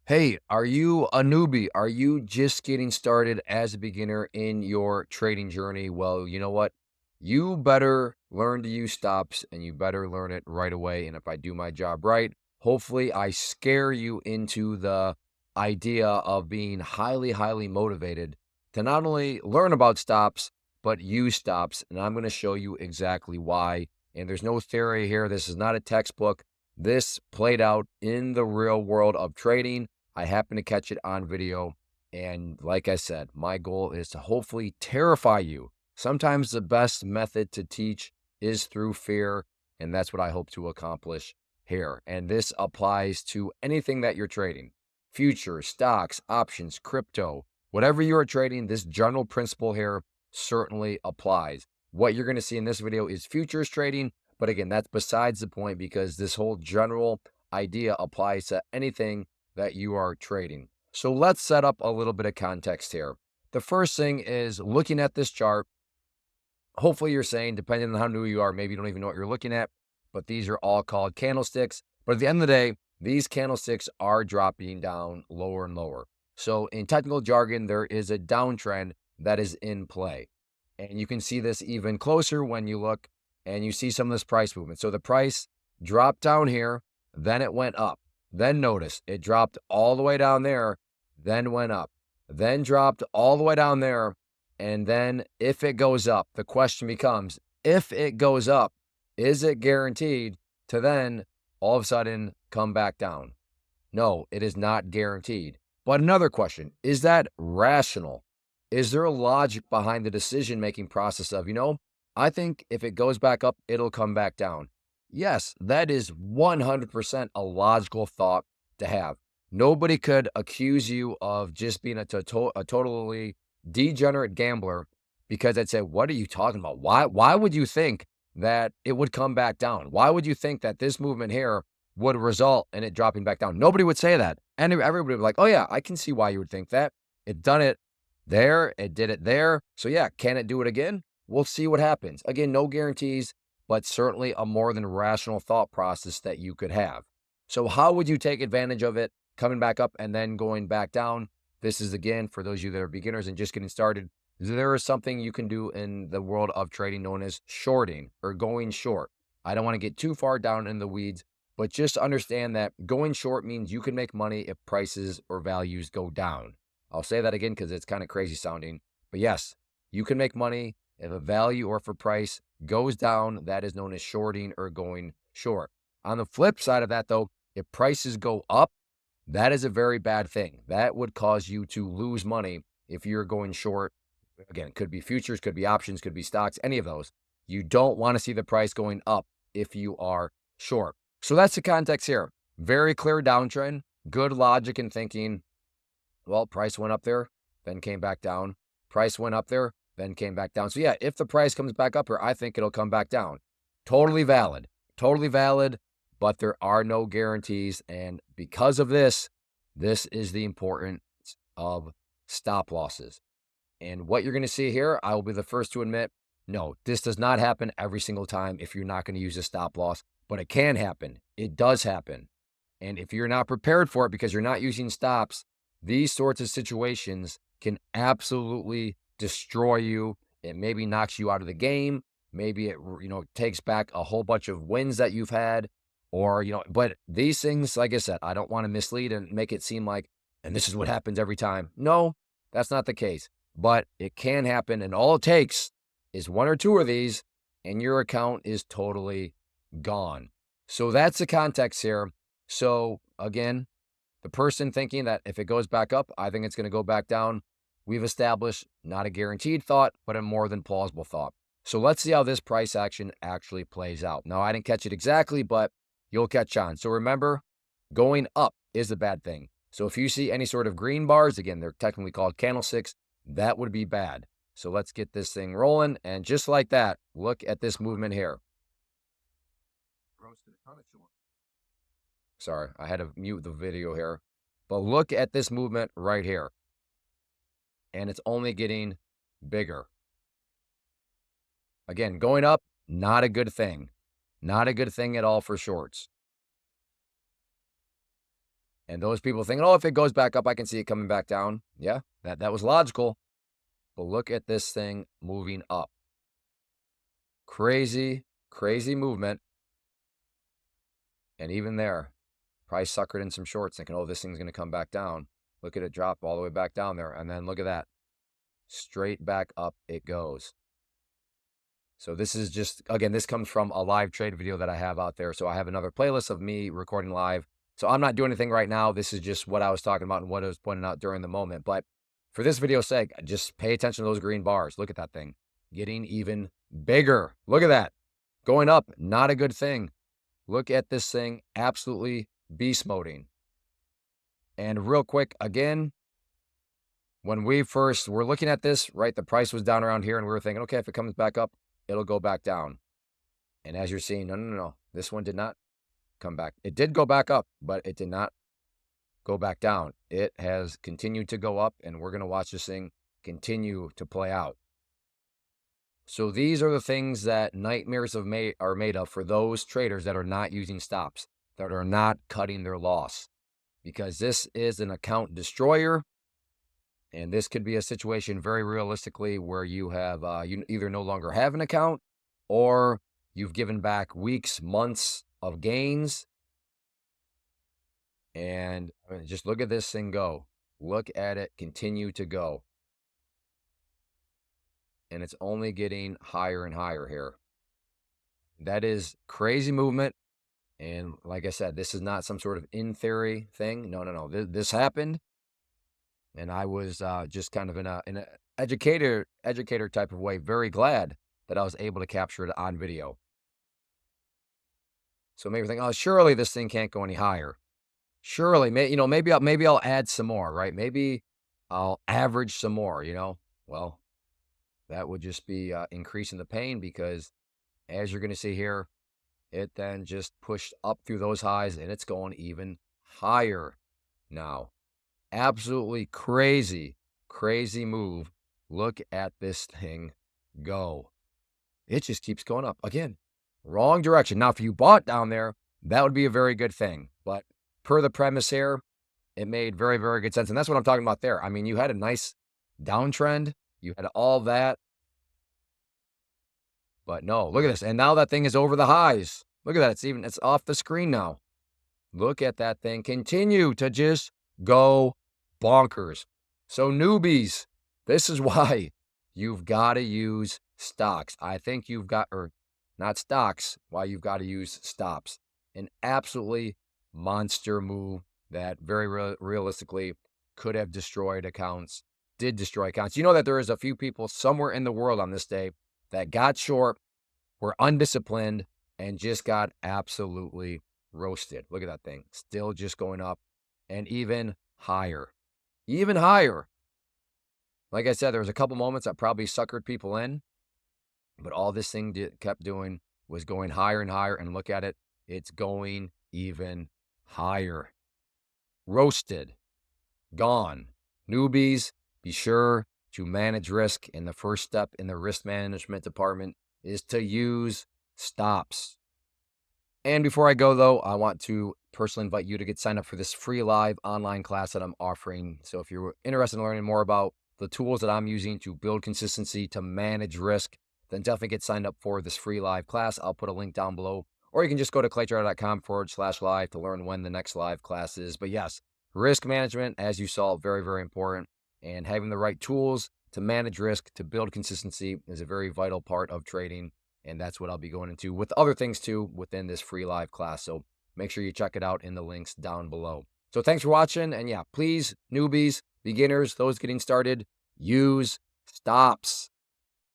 Hey, are you a newbie? Are you just getting started as a beginner in your trading journey? Well, you know what? You better learn to use stops and you better learn it right away. And if I do my job right, hopefully I scare you into the idea of being highly, highly motivated to not only learn about stops, but use stops. And I'm going to show you exactly why. And there's no theory here. This is not a textbook. This played out in the real world of trading. I happened to catch it on video. And like I said, my goal is to hopefully terrify you. Sometimes the best method to teach is through fear. And that's what I hope to accomplish here. And this applies to anything that you're trading: futures, stocks, options, crypto, whatever you are trading. This general principle here certainly applies. What you're going to see in this video is futures trading. But again, that's besides the point because this whole general idea applies to anything that you are trading. So let's set up a little bit of context here. The first thing is looking at this chart. Hopefully you're saying, depending on how new you are, maybe you don't even know what you're looking at, but these are all called candlesticks. But at the end of the day, these candlesticks are dropping down lower and lower. So in technical jargon, there is a downtrend that is in play. And you can see this even closer when you look and you see some of this price movement. So the price dropped down here, then it went up. Then notice it dropped all the way down there, then went up, then dropped all the way down there. And then if it goes up, the question becomes, if it goes up, is it guaranteed to then all of a sudden come back down? No, it is not guaranteed. But another question, is that rational? Is there a logic behind the decision-making process of, I think if it goes back up, it'll come back down? Yes, that is 100% a logical thought to have. Nobody could accuse you of just being a totally degenerate gambler because I'd say, what are you talking about? Why would you think that it would come back down? Why would you think that this movement here would result in it dropping back down? Nobody would say that. And everybody would be like, oh yeah, I can see why you would think that. It done it there, it did it there. So yeah, can it do it again? We'll see what happens. Again, no guarantees, but certainly a more than rational thought process that you could have. So how would you take advantage of it coming back up and then going back down? This is, again, for those of you that are beginners and just getting started, there is something you can do in the world of trading known as shorting or going short. I don't want to get too far down in the weeds, but just understand that going short means you can make money if prices or values go down. I'll say that again because it's kind of crazy sounding. But yes, you can make money if a value or if a price goes down. That is known as shorting or going short. On the flip side of that, though, if prices go up, that is a very bad thing. That would cause you to lose money if you're going short. Again, it could be futures, could be options, could be stocks, any of those. You don't want to see the price going up if you are short. So that's the context here. Very clear downtrend, good logic and thinking. Well, price went up there, then came back down. Price went up there, then came back down. So yeah, if the price comes back up here, I think it'll come back down. Totally valid. Totally valid. But there are no guarantees. And because of this, this is the importance of stop losses. And what you're going to see here, I will be the first to admit, no, this does not happen every single time if you're not going to use a stop loss, but it can happen. It does happen. And if you're not prepared for it because you're not using stops, these sorts of situations can absolutely destroy you. It maybe knocks you out of the game. Maybe it, takes back a whole bunch of wins that you've had. Or, but these things, like I said, I don't want to mislead and make it seem like, and this is what happens every time. No, that's not the case, but it can happen. And all it takes is one or two of these and your account is totally gone. So that's the context here. So again, the person thinking that if it goes back up, I think it's going to go back down. We've established not a guaranteed thought, but a more than plausible thought. So let's see how this price action actually plays out. Now, I didn't catch it exactly, but you'll catch on. So remember, going up is a bad thing. So if you see any sort of green bars, again, they're technically called candlesticks, that would be bad. So let's get this thing rolling. And just like that, look at this movement here. Sorry, I had to mute the video here. But look at this movement right here. And it's only getting bigger. Again, going up, not a good thing. Not a good thing at all for shorts. And those people thinking, oh, if it goes back up, I can see it coming back down. Yeah, that was logical. But look at this thing moving up. Crazy, crazy movement. And even there, price suckered in some shorts thinking, oh, this thing's going to come back down. Look at it drop all the way back down there. And then look at that. Straight back up it goes. So this is just, again, this comes from a live trade video that I have out there. So I have another playlist of me recording live. So I'm not doing anything right now. This is just what I was talking about and what I was pointing out during the moment. But for this video's sake, just pay attention to those green bars. Look at that thing getting even bigger. Look at that. Going up, not a good thing. Look at this thing absolutely beast moding. And real quick, again, when we first were looking at this, right, the price was down around here and we were thinking, okay, if it comes back up, it'll go back down. And as you're seeing, no. This one did not come back. It did go back up, but it did not go back down. It has continued to go up, and we're going to watch this thing continue to play out. So these are the things that nightmares are made of for those traders that are not using stops, that are not cutting their loss, because this is an account destroyer. And this could be a situation very realistically where you have, you either no longer have an account or you've given back weeks, months of gains. And just look at this thing go. Look at it continue to go. And it's only getting higher and higher here. That is crazy movement. And like I said, this is not some sort of in theory thing. No. This happened. And I was just kind of in an educator type of way, very glad that I was able to capture it on video. So maybe think, oh, surely this thing can't go any higher. Surely, maybe I'll add some more, right? Maybe I'll average some more, Well, that would just be increasing the pain because as you're going to see here, it then just pushed up through those highs and it's going even higher now. Absolutely crazy move. Look at this thing go. It just keeps going up. Again, wrong direction. Now, if you bought down there, that would be a very good thing. But per the premise here, it made very, very good sense. And that's what I'm talking about there. I mean, you had a nice downtrend. You had all that. But no, look at this. And now that thing is over the highs. Look at that. It's off the screen now. Look at that thing continue to just go bonkers. So newbies, this is why you've got to use stocks. I think not stocks, why you've got to use stops. An absolutely monster move that very realistically could have destroyed accounts, did destroy accounts. You know that there is a few people somewhere in the world on this day that got short, were undisciplined, and just got absolutely roasted. Look at that thing. Still just going up and even higher. Even higher. Like I said, there was a couple moments that probably suckered people in, but all this thing kept doing was going higher and higher. And look at it. It's going even higher. Roasted. Gone. Newbies, be sure to manage risk. And the first step in the risk management department is to use stops. And before I go, though, I want to personally invite you to get signed up for this free live online class that I'm offering. So if you're interested in learning more about the tools that I'm using to build consistency, to manage risk, then definitely get signed up for this free live class. I'll put a link down below, or you can just go to claytrader.com/live to learn when the next live class is. But yes, risk management, as you saw, very, very important. And having the right tools to manage risk, to build consistency is a very vital part of trading. And that's what I'll be going into with other things too within this free live class. So make sure you check it out in the links down below. So thanks for watching. And yeah, please, newbies, beginners, those getting started, use stops.